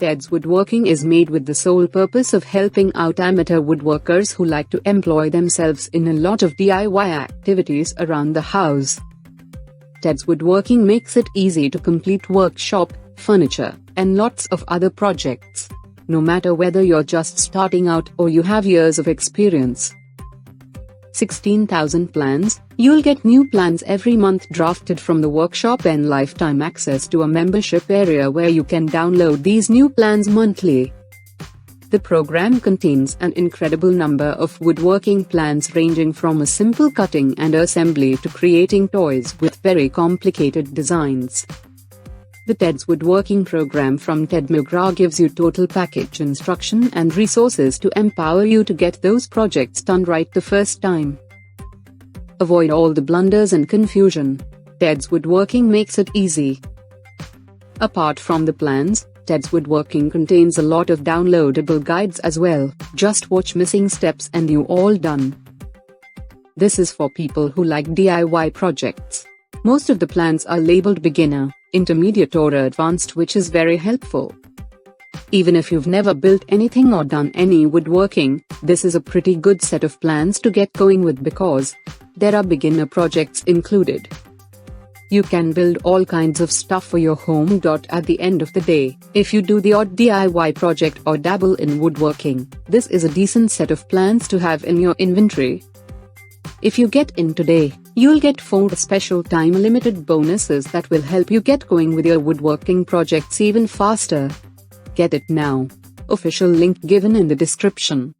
Teds Woodworking is made with the sole purpose of helping out amateur woodworkers who like to employ themselves in a lot of DIY activities around the house. Teds Woodworking makes it easy to complete workshop, furniture, and lots of other projects, no matter whether you're just starting out or you have years of experience. 16,000 plans. You'll get new plans every month drafted from the workshop and lifetime access to a membership area where you can download these new plans monthly. The program contains an incredible number of woodworking plans ranging from a simple cutting and assembly to creating toys with very complicated designs. The Teds Woodworking program from Ted Mcgrath gives you total package instruction and resources to empower you to get those projects done right the first time. Avoid all the blunders and confusion. Teds Woodworking makes it easy. Apart from the plans, Teds Woodworking contains a lot of downloadable guides as well. Just watch missing steps and you're all done. This is for people who like DIY projects. Most of the plans are labeled beginner, intermediate or advanced, which is very helpful. Even if you've never built anything or done any woodworking, this is a pretty good set of plans to get going with because there are beginner projects included. You can build all kinds of stuff for your home. At the end of the day, if you do the odd DIY project or dabble in woodworking, this is a decent set of plans to have in your inventory. If you get in today, you'll get 4 special time-limited bonuses that will help you get going with your woodworking projects even faster. Get it now. Official link given in the description.